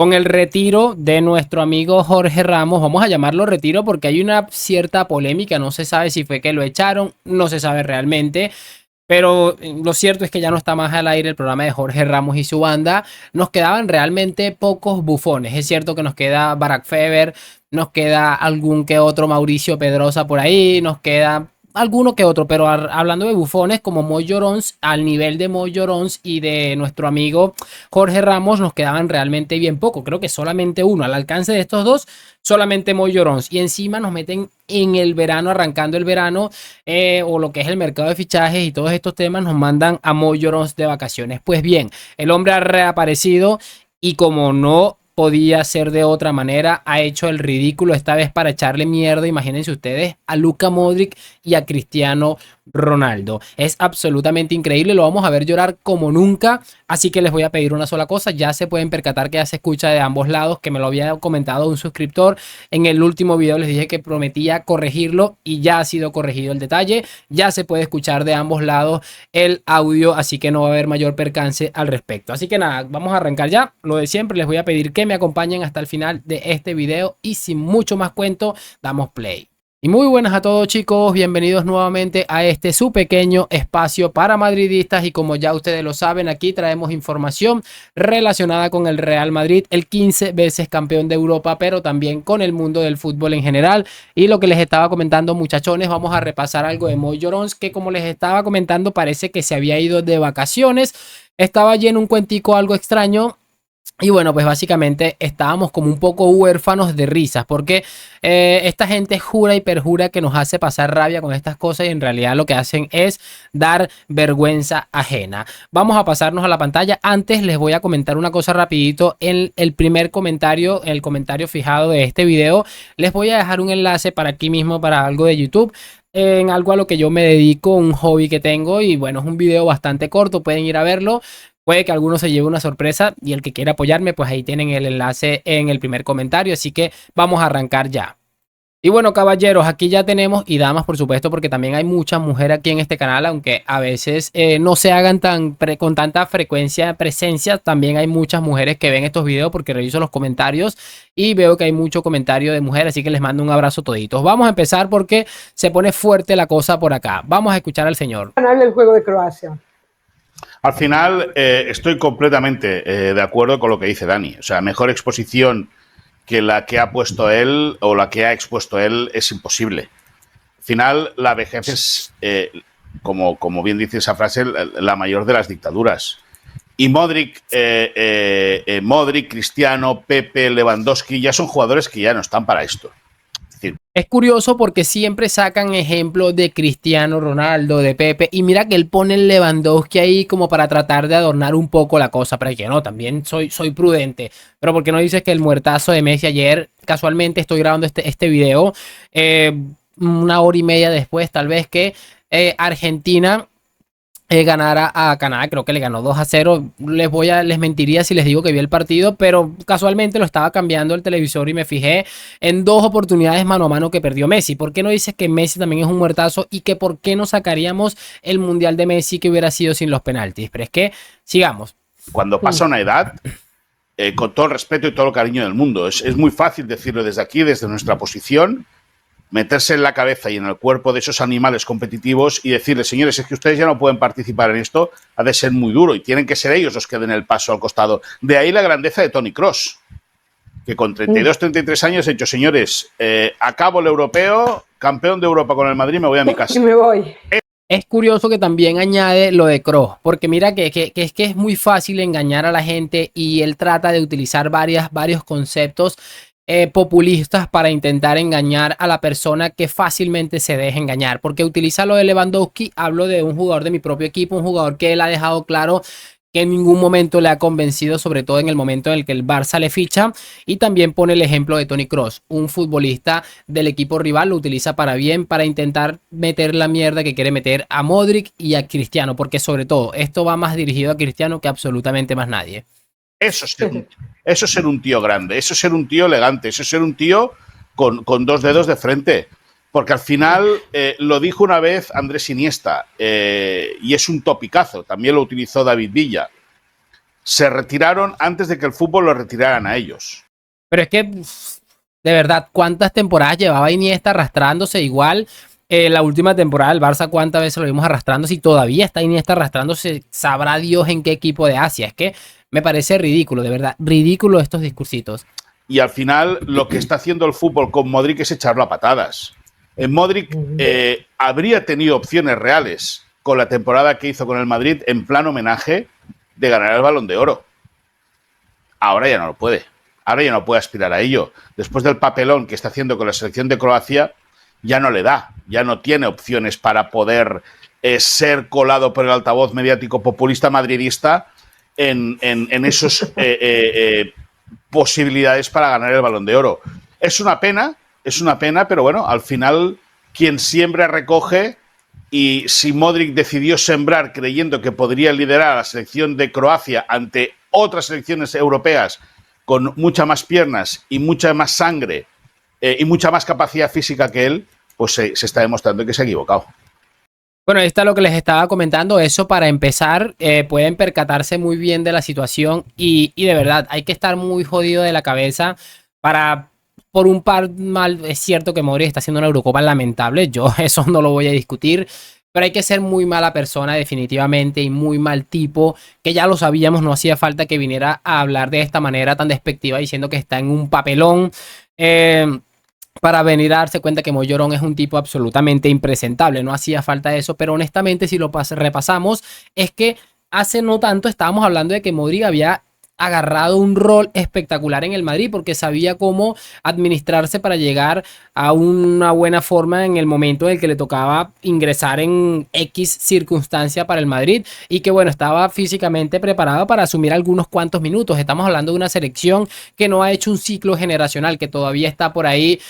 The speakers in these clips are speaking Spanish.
Con el retiro de nuestro amigo Jorge Ramos, vamos a llamarlo retiro porque hay una cierta polémica, no se sabe si fue que lo echaron, no se sabe realmente, pero lo cierto es que ya no está más al aire el programa de Jorge Ramos y su banda. Nos quedaban realmente pocos bufones. Es cierto que nos queda Barack Feber, nos queda algún que otro Mauricio Pedrosa por ahí, nos queda alguno que otro, pero hablando de bufones como Moy Llorons, al nivel de Moy Llorons y de nuestro amigo Jorge Ramos, nos quedaban realmente bien poco. Creo que solamente uno. Al alcance de estos dos, solamente Moy Llorons. Y encima nos meten en el verano, arrancando el verano, o lo que es el mercado de fichajes y todos estos temas, nos mandan a Moy Llorons de vacaciones. Pues bien, el hombre ha reaparecido y como no podía ser de otra manera, ha hecho el ridículo esta vez para echarle mierda, imagínense ustedes, a Luka Modric y a Cristiano Ronaldo. Es absolutamente increíble, lo vamos a ver llorar como nunca, así que les voy a pedir una sola cosa, ya se pueden percatar que ya se escucha de ambos lados, que me lo había comentado un suscriptor, en el último video les dije que prometía corregirlo y ya ha sido corregido el detalle, ya se puede escuchar de ambos lados el audio, así que no va a haber mayor percance al respecto. Así que nada, vamos a arrancar ya, lo de siempre, les voy a pedir que me acompañen hasta el final de este video y sin mucho más cuento, damos play. Y muy buenas a todos chicos, bienvenidos nuevamente a este su pequeño espacio para madridistas y como ya ustedes lo saben, aquí traemos información relacionada con el Real Madrid, el 15 veces campeón de Europa, pero también con el mundo del fútbol en general. Y lo que les estaba comentando muchachones, vamos a repasar algo de Moy Llorons, que como les estaba comentando parece que se había ido de vacaciones, estaba allí en un cuentico algo extraño. Y bueno, pues básicamente estábamos como un poco huérfanos de risas porque esta gente jura y perjura que nos hace pasar rabia con estas cosas y en realidad lo que hacen es dar vergüenza ajena. Vamos a pasarnos a la pantalla. Antes les voy a comentar una cosa rapidito. En el primer comentario, el comentario fijado de este video, les voy a dejar un enlace para aquí mismo, para algo de YouTube. En algo a lo que yo me dedico, un hobby que tengo y bueno, es un video bastante corto, pueden ir a verlo. Puede que alguno se lleve una sorpresa y el que quiera apoyarme, pues ahí tienen el enlace en el primer comentario. Así que vamos a arrancar ya. Y bueno, caballeros, aquí ya tenemos, y damas por supuesto, porque también hay muchas mujeres aquí en este canal, aunque a veces no se hagan con tanta frecuencia, presencia, también hay muchas mujeres que ven estos videos porque reviso los comentarios y veo que hay mucho comentario de mujeres, así que les mando un abrazo toditos. Vamos a empezar porque se pone fuerte la cosa por acá. Vamos a escuchar al señor. Ganar el juego de Croacia. Al final, estoy completamente de acuerdo con lo que dice Dani. O sea, mejor exposición que la que ha puesto él o la que ha expuesto él es imposible. Al final, la vejez es, como bien dice esa frase, la mayor de las dictaduras. Y Modric, Cristiano, Pepe, Lewandowski ya son jugadores que ya no están para esto. Es curioso porque siempre sacan ejemplos de Cristiano Ronaldo, de Pepe, y mira que él pone el Lewandowski ahí como para tratar de adornar un poco la cosa, pero que no, también soy prudente. Pero ¿por qué no dices que el muertazo de Messi ayer, casualmente estoy grabando este video, una hora y media después tal vez que Argentina ganara a Canadá, creo que le ganó 2-0. Les mentiría si les digo que vi el partido, pero casualmente lo estaba cambiando el televisor y me fijé en dos oportunidades mano a mano que perdió Messi. ¿Por qué no dices que Messi también es un muertazo y que por qué no sacaríamos el mundial de Messi que hubiera sido sin los penaltis? Pero es que sigamos. Cuando pasa una edad, con todo el respeto y todo el cariño del mundo, es muy fácil decirlo desde aquí, desde nuestra posición, meterse en la cabeza y en el cuerpo de esos animales competitivos y decirles, señores, es que ustedes ya no pueden participar en esto, ha de ser muy duro y tienen que ser ellos los que den el paso al costado. De ahí la grandeza de Toni Kroos, que con 32, 33 años ha dicho, señores, acabo el europeo, campeón de Europa con el Madrid, me voy a mi casa. Y me voy. Es curioso que también añade lo de Kroos, porque mira que es muy fácil engañar a la gente y él trata de utilizar varios conceptos populistas para intentar engañar a la persona que fácilmente se deja engañar, porque utiliza lo de Lewandowski. Hablo de un jugador de mi propio equipo, un jugador que él ha dejado claro que en ningún momento le ha convencido, sobre todo en el momento en el que el Barça le ficha, y también pone el ejemplo de Toni Kroos, un futbolista del equipo rival, lo utiliza para bien, para intentar meter la mierda que quiere meter a Modric y a Cristiano, porque sobre todo esto va más dirigido a Cristiano que absolutamente más nadie. Eso es ser un tío grande, eso es ser un tío elegante, eso es ser un tío con dos dedos de frente. Porque al final, lo dijo una vez Andrés Iniesta, y es un topicazo, también lo utilizó David Villa. se retiraron antes de que el fútbol lo retiraran a ellos. Pero es que, de verdad, ¿cuántas temporadas llevaba Iniesta arrastrándose igual? La última temporada del Barça, ¿cuántas veces lo vimos arrastrándose? Y todavía está Iniesta arrastrándose. Sabrá Dios en qué equipo de Asia. Es que me parece ridículo, de verdad. Ridículo estos discursitos. Y al final lo que está haciendo el fútbol con Modric es echarlo a patadas. Modric habría tenido opciones reales con la temporada que hizo con el Madrid en plan homenaje de ganar el Balón de Oro. Ahora ya no lo puede. Ahora ya no puede aspirar a ello. Después del papelón que está haciendo con la selección de Croacia, ya no le da, ya no tiene opciones para poder ser colado por el altavoz mediático populista madridista en esos posibilidades para ganar el Balón de Oro. Es una pena, pero bueno, al final quien siembra recoge, y si Modric decidió sembrar creyendo que podría liderar a la selección de Croacia ante otras selecciones europeas con mucha más piernas y mucha más sangre y mucha más capacidad física que él, pues se está demostrando que se ha equivocado. Bueno, ahí está lo que les estaba comentando. Eso para empezar, pueden percatarse muy bien de la situación y de verdad hay que estar muy jodido de la cabeza para, por un par mal, es cierto que Modric está haciendo una Eurocopa lamentable, yo eso no lo voy a discutir, pero hay que ser muy mala persona definitivamente y muy mal tipo, que ya lo sabíamos, no hacía falta que viniera a hablar de esta manera tan despectiva diciendo que está en un papelón. Para venir a darse cuenta que Mollorón es un tipo absolutamente impresentable. No hacía falta eso, pero honestamente si lo repasamos, es que hace no tanto estábamos hablando de que Modric había agarrado un rol espectacular en el Madrid porque sabía cómo administrarse para llegar a una buena forma en el momento en el que le tocaba ingresar en X circunstancia para el Madrid y que bueno, estaba físicamente preparado para asumir algunos cuantos minutos. Estamos hablando de una selección que no ha hecho un ciclo generacional, que todavía está por ahí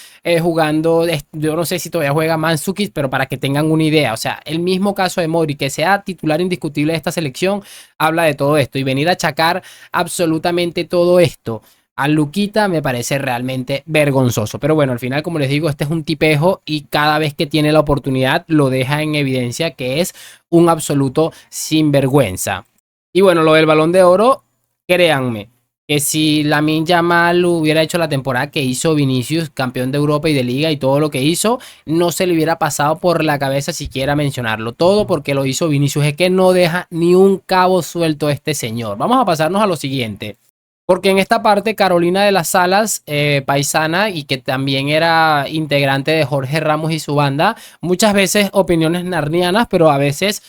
jugando, yo no sé si todavía juega Mandzukic, pero para que tengan una idea, o sea, el mismo caso de Modric, que sea titular indiscutible de esta selección, habla de todo esto y venir a achacar absolutamente todo esto a Luquita me parece realmente vergonzoso. Pero bueno, al final, como les digo, este es un tipejo y cada vez que tiene la oportunidad lo deja en evidencia que es un absoluto sinvergüenza. Y bueno, lo del Balón de Oro, créanme, que si Lamine Yamal hubiera hecho la temporada que hizo Vinicius, campeón de Europa y de Liga y todo lo que hizo, no se le hubiera pasado por la cabeza siquiera mencionarlo. Todo porque lo hizo Vinicius, es que no deja ni un cabo suelto este señor. Vamos a pasarnos a lo siguiente. Porque en esta parte Carolina de las Salas, paisana y que también era integrante de Jorge Ramos y su banda, muchas veces opiniones narnianas, pero a veces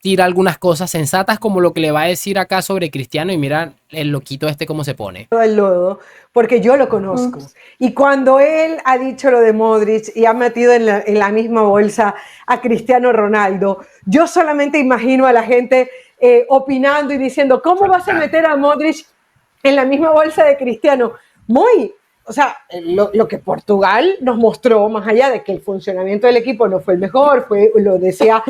tira algunas cosas sensatas como lo que le va a decir acá sobre Cristiano y mira el loquito este cómo se pone. El lodo, porque yo lo conozco. Y cuando él ha dicho lo de Modric y ha metido en la misma bolsa a Cristiano Ronaldo, yo solamente imagino a la gente opinando y diciendo, ¿cómo vas a meter a Modric en la misma bolsa de Cristiano? O sea, lo que Portugal nos mostró, más allá de que el funcionamiento del equipo no fue el mejor, lo decía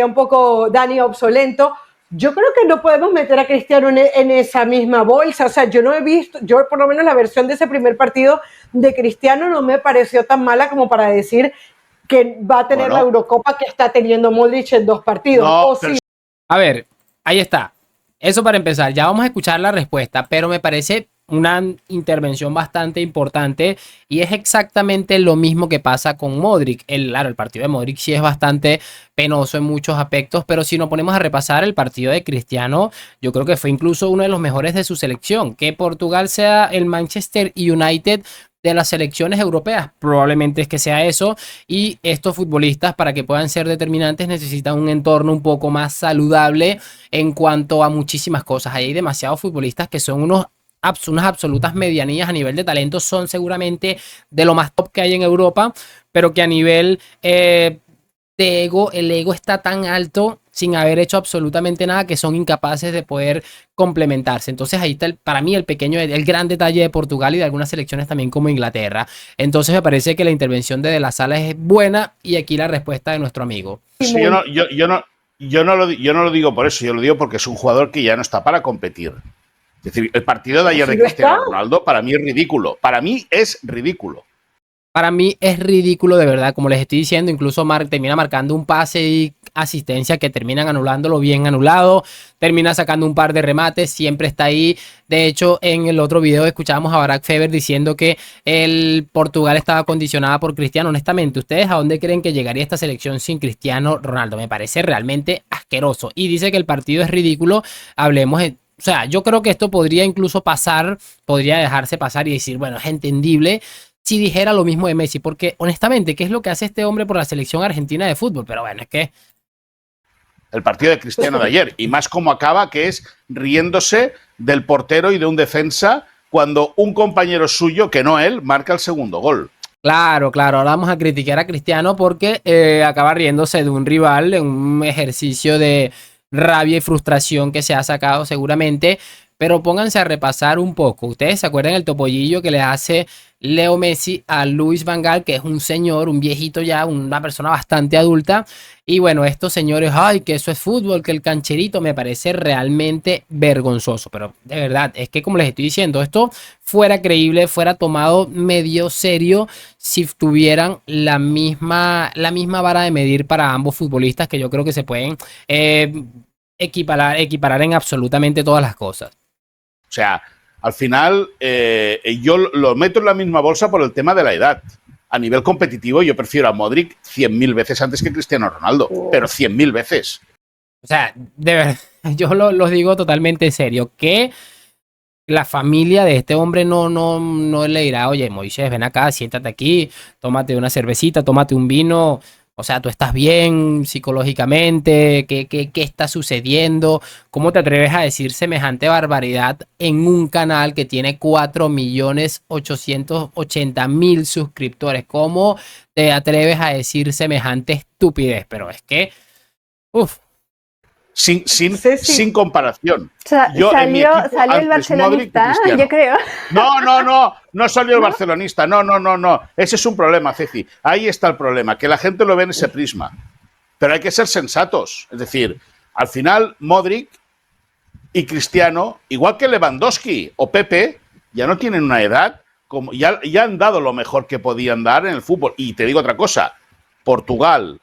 un poco Dani, obsoleto, yo creo que no podemos meter a Cristiano en esa misma bolsa. O sea, yo no he visto, yo por lo menos la versión de ese primer partido de Cristiano no me pareció tan mala como para decir que va a tener la Eurocopa que está teniendo Modric en 2 partidos. No, sí. A ver, ahí está. Eso para empezar, ya vamos a escuchar la respuesta, pero me parece una intervención bastante importante y es exactamente lo mismo que pasa con Modric. Claro, el partido de Modric sí es bastante penoso en muchos aspectos, pero si nos ponemos a repasar el partido de Cristiano, yo creo que fue incluso uno de los mejores de su selección. Que Portugal sea el Manchester United de las selecciones europeas, probablemente es que sea eso, y estos futbolistas para que puedan ser determinantes necesitan un entorno un poco más saludable en cuanto a muchísimas cosas. Hay demasiados futbolistas que son unas absolutas medianías a nivel de talento, son seguramente de lo más top que hay en Europa, pero que a nivel de ego, el ego está tan alto sin haber hecho absolutamente nada que son incapaces de poder complementarse. Entonces ahí está para mí el gran detalle de Portugal y de algunas selecciones también como Inglaterra. Entonces me parece que la intervención de la Sala es buena y aquí la respuesta de nuestro amigo. Sí, yo no lo digo por eso, yo lo digo porque es un jugador que ya no está para competir. Es decir, el partido de ayer de Cristiano Ronaldo para mí es ridículo. Para mí es ridículo. Para mí es ridículo de verdad, como les estoy diciendo, incluso termina marcando un pase y asistencia que terminan anulándolo bien anulado, termina sacando un par de remates, siempre está ahí. De hecho, en el otro video escuchábamos a Barack Feber diciendo que el Portugal estaba condicionada por Cristiano. Honestamente, ¿ustedes a dónde creen que llegaría esta selección sin Cristiano Ronaldo? Me parece realmente asqueroso. Y dice que el partido es ridículo. Hablemos de... O sea, yo creo que esto podría incluso pasar, podría dejarse pasar y decir, bueno, es entendible si dijera lo mismo de Messi, porque honestamente, ¿qué es lo que hace este hombre por la selección argentina de fútbol? Pero bueno, es que... El partido de Cristiano de ayer, y más como acaba, que es riéndose del portero y de un defensa cuando un compañero suyo, que no él, marca el segundo gol. Claro, claro, ahora vamos a criticar a Cristiano porque acaba riéndose de un rival en un ejercicio de rabia y frustración que se ha sacado seguramente, pero pónganse a repasar un poco. ¿Ustedes se acuerdan el topollillo que le hace Leo Messi a Luis Van Gaal, que es un señor, un viejito ya, una persona bastante adulta? Y bueno, estos señores, ay, que eso es fútbol, que el cancherito, me parece realmente vergonzoso. Pero de verdad, es que como les estoy diciendo, esto fuera creíble, fuera tomado medio serio si tuvieran la misma vara de medir para ambos futbolistas, que yo creo que se pueden equiparar en absolutamente todas las cosas. O sea, al final yo lo meto en la misma bolsa por el tema de la edad. A nivel competitivo yo prefiero a Modric 100.000 veces antes que Cristiano Ronaldo, pero 100.000 veces. O sea, de verdad, yo lo digo totalmente en serio, que la familia de este hombre no le dirá, oye, Moisés, ven acá, siéntate aquí, tómate una cervecita, tómate un vino. O sea, tú estás bien psicológicamente, ¿qué está sucediendo? ¿Cómo te atreves a decir semejante barbaridad en un canal que tiene 4.880.000 suscriptores? ¿Cómo te atreves a decir semejante estupidez? Pero es que, uff. Sin comparación. Salió el barcelonista, yo creo. No salió el barcelonista. No. Ese es un problema, Ceci. Ahí está el problema, que la gente lo ve en ese prisma. Pero hay que ser sensatos. Es decir, al final, Modric y Cristiano, igual que Lewandowski o Pepe, ya no tienen una edad, como ya han dado lo mejor que podían dar en el fútbol. Y te digo otra cosa, Portugal,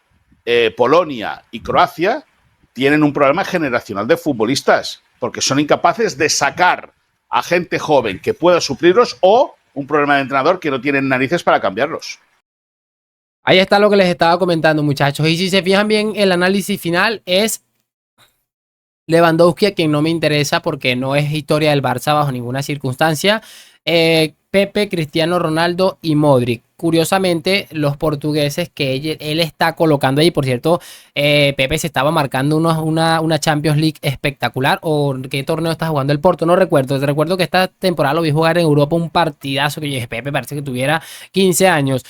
Polonia y Croacia tienen un problema generacional de futbolistas, porque son incapaces de sacar a gente joven que pueda suplirlos o un problema de entrenador que no tienen narices para cambiarlos. Ahí está lo que les estaba comentando, muchachos. Y si se fijan bien, el análisis final es Lewandowski, a quien no me interesa porque no es historia del Barça bajo ninguna circunstancia. Pepe, Cristiano Ronaldo y Modric. Curiosamente, los portugueses que él está colocando ahí, por cierto, Pepe se estaba marcando una Champions League espectacular. ¿O qué torneo está jugando el Porto? No recuerdo. Recuerdo que esta temporada lo vi jugar en Europa, un partidazo que yo dije, Pepe parece que tuviera 15 años.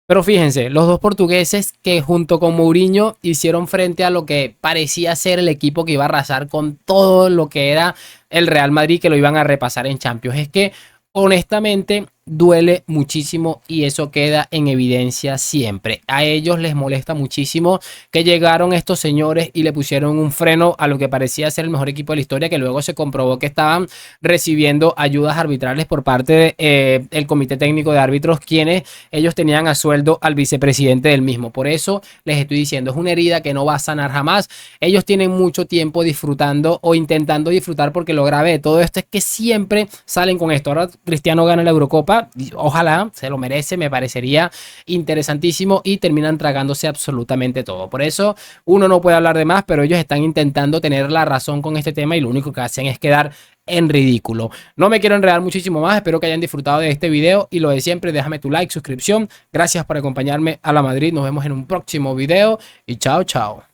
Pero fíjense, los dos portugueses que junto con Mourinho hicieron frente a lo que parecía ser el equipo que iba a arrasar con todo lo que era el Real Madrid, que lo iban a repasar en Champions. Es que honestamente duele muchísimo y eso queda en evidencia siempre. A ellos les molesta muchísimo que llegaron estos señores y le pusieron un freno a lo que parecía ser el mejor equipo de la historia, que luego se comprobó que estaban recibiendo ayudas arbitrales por parte del comité técnico de árbitros, quienes ellos tenían a sueldo al vicepresidente del mismo. Por eso les estoy diciendo, es una herida que no va a sanar jamás. Ellos tienen mucho tiempo disfrutando o intentando disfrutar, porque lo grave de todo esto es que siempre salen con esto. Ahora Cristiano gana la Eurocopa, ojalá, se lo merece, me parecería interesantísimo, y terminan tragándose absolutamente todo. Por eso uno no puede hablar de más, pero ellos están intentando tener la razón con este tema y lo único que hacen es quedar en ridículo. No me quiero enredar muchísimo más, espero que hayan disfrutado de este video y lo de siempre, déjame tu like, suscripción. Gracias por acompañarme a la Madrid, nos vemos en un próximo video y chao, chao.